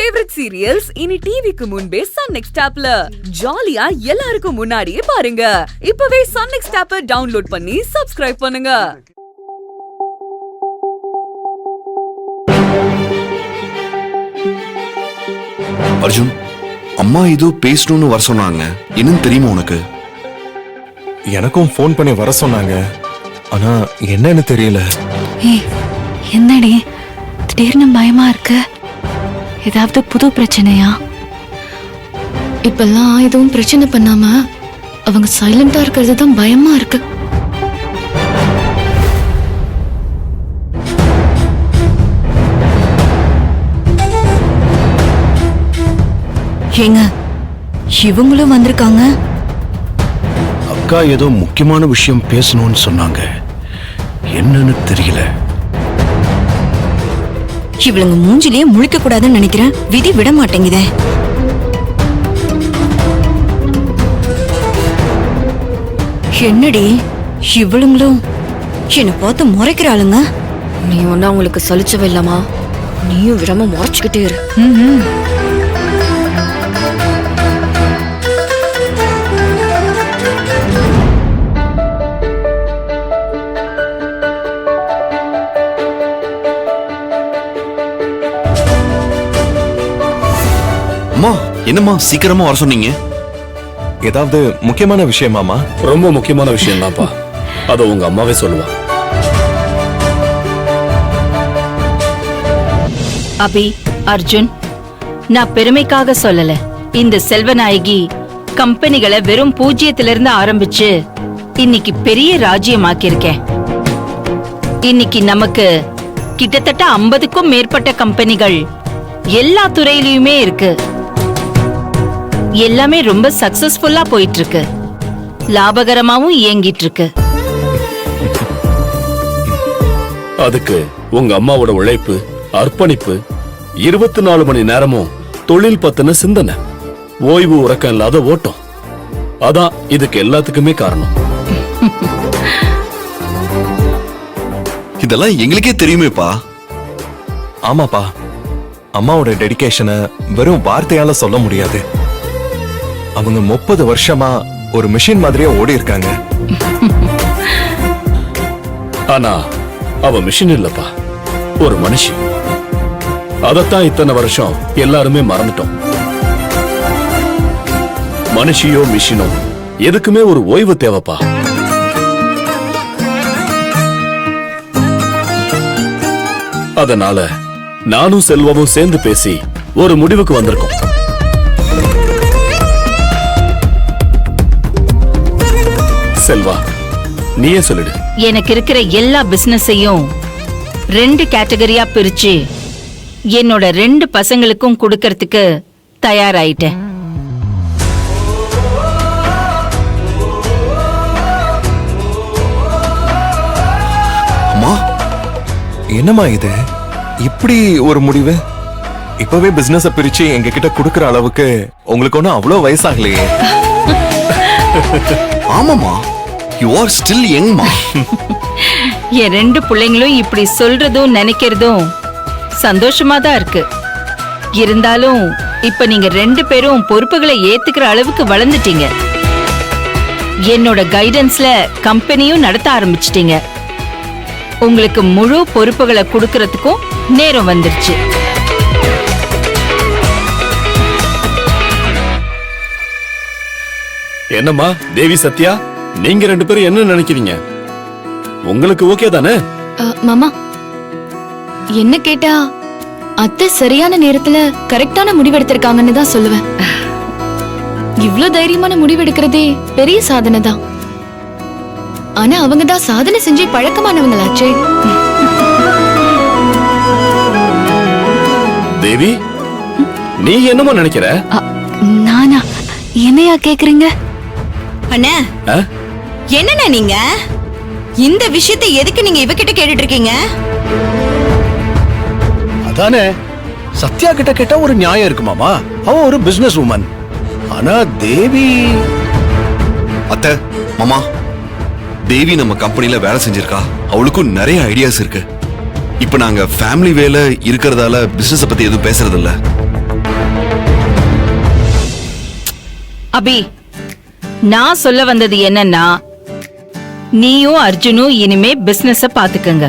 Favourite serials இனி டிவிக்கு முன்பே சன் நெக்ஸ்ட் ஆப்ல ஜாலியா எல்லாருக்கும் முன்னாடியே பாருங்க. இப்பவே சன் நெக்ஸ்ட் ஆப்பை டவுன்லோட் பண்ணி சப்ஸ்கிரைப் பண்ணுங்க. அர்ஜுன், அம்மா ஏதோ பேசணும்னு வர சொன்னாங்க. என்னன்னு தெரியுமா உனக்கு? எனக்கும் ஃபோன் பண்ணி வர சொன்னாங்க. ஆனா என்னன்னு தெரியல. என்னடி திடீர்னு பயமா இருக்கு? ஏதாவது புது பிரச்சனையா? இப்பெல்லாம் எதுவும் பிரச்சனை பண்ணாம அவங்க சைலண்டா இருக்கிறது தான் பயமா இருக்கு. ஏங்க, இவங்களும் வந்திருக்காங்க. அக்கா ஏதோ முக்கியமான விஷயம் பேசணும்னு சொன்னாங்க. என்னன்னு தெரியல. இவளுங்க மூஞ்சிலேயே முழிக்க கூடாதுன்னு நினைக்கிறேன். விதி விட மாட்டேங்குதே. என்னடி இவளுங்களும் என்ன பார்த்து முறைக்கிறாளுங்க? நீ ஒன்னா உங்களுக்கு சலிச்சவ இல்லாமா? நீயும் விடாம முறைச்சுக்கிட்டே இரு. அம்மா, என்னம்மா சீக்கிரமா வர சொன்னீங்க? ஏதாவது முக்கியமான விஷயமாமா? ரொம்ப முக்கியமான விஷயம் தான்ப்பா. அத உங்க அம்மாவே சொல்லுவா. அபி, அர்ஜுன், நான் பெருமைக்காக சொல்லல. இந்த செல்வநாயகி கம்பெனிகளை வெறும் 0 ஆரம்பிச்சு இன்னைக்கு பெரிய ராஜ்யமாக்கியிருக்கேன். இன்னைக்கு நமக்கு கிட்டத்தட்ட 50க்கும் மேற்பட்ட கம்பெனிகள் எல்லா துறையிலுமே இருக்கு. எல்லாமே ரொம்ப சக்சஸ்ஃபுல்லா போயிட்டு இருக்கு. லாபகரமாவும் இயங்கிட்டு இருக்கு. அதுக்கு உங்க அம்மாவோட உழைப்பு, அர்ப்பணிப்பு, 24 மணி நேரமும் தொழில் பத்தின சிந்தனை, ஓய்வு உறக்கம் இல்லாத ஓட்டம், அதான் இதுக்கு எல்லாத்துக்குமே காரணம். இதெல்லாம் எங்களுக்கே தெரியுமேப்பா. ஆமாப்பா, அம்மாவோட டெடிகேஷனை வெறும் வார்த்தையால சொல்ல முடியாது. அவங்க 30 வருஷமா ஒரு மிஷின் மாதிரியே ஓடி இருக்காங்க. ஆனா அவ மிஷின் இல்லப்பா, ஒரு மனுஷி. அதத்தான் இத்தனை வருஷம் எல்லாருமே மறந்துட்டோம். மனுஷியோ மிஷினோ எதுக்குமே ஒரு ஓய்வு தேவைப்பா. அதனால நானும் செல்வமும் சேர்ந்து பேசி ஒரு முடிவுக்கு வந்திருக்கோம். செல்வா, நீயே சொல்லிடு. எனக்கு இருக்கிற எல்லா பிசினஸையும் 2 கேட்டகரியா பிரிச்சு என்னோட 2 பசங்களுக்கும் கொடுக்கறதுக்கு தயாராயிட்டேன். அம்மா, என்னம்மா இது? இப்படி ஒரு முடிவு? இப்பவே பிசினஸ் பிரிச்சு எங்க கிட்ட குடுக்கற அளவுக்கு உங்களுக்கு ஒன்னும் அவ்வளவு வயசாகலையே. ஆமாமா, you are still young மா. என் 2 பிள்ளைங்களும் இப்படி சொல்றதும் நினைக்கிறதும் சந்தோஷமா தான் இருக்கு. இருந்தாலும் இப்ப நீங்க 2 பேரும் பொறுப்புகளை ஏத்துக்கிற அளவுக்கு வளர்ந்துட்டீங்க. என்னோட கைடன்ஸ்ல கம்பெனியும் நடத்த ஆரம்பிச்சிட்டீங்க. உங்களுக்கு முழு பொறுப்புகளை கொடுக்கறதுக்கும் நேரம் வந்துருச்சு. என்னம்மா தேவி, சத்யா, நீங்க 2 பேரும் என்ன நினைக்கிறீங்க? உங்களுக்கு ஓகே தானே? மாமா, என்ன கேட்டா அத்தை சரியான நேரத்துல கரெக்டான முடிவெடுத்திருக்காங்கன்னு தான் சொல்லுவேன். இவ்ளோ தைரியமான முடிவெடுக்கிறதே பெரிய சாதனை தான். ஆனா அவங்க தான் சாதனை செஞ்சு பழக்கமானவங்களாச்சே. தேவி, நீ என்னமா நினைக்கிற? நானா? என்னையா கேக்குறீங்க? அண்ணா, என்னண்ணா நீங்க இந்த விஷயத்தை எதுக்கு நீங்க இவகிட்ட கேட்டுட்டு இருக்கீங்க? அதானே, சத்யா கிட்ட கேட்டா ஒரு நியாயம் இருக்குமாமா. அவ ஒரு பிசினஸ் உமன். ஆனா தேவி... அத்தை, மாமா, தேவி நம்ம கம்பெனில வேலை செஞ்சிருக்கா. அவளுக்கும் நிறைய ஐடியாஸ் இருக்கு. இப்ப நாங்க ஃபேமிலி வேலை இருக்கிறதால பிசினஸ் பத்தி எதுவும் பேசுறது இல்ல. அபி, நான் சொல்ல வந்தது என்னன்னா, நீயும் அர்ஜுனும் இனிமே பிசினஸ பாத்துக்கங்க.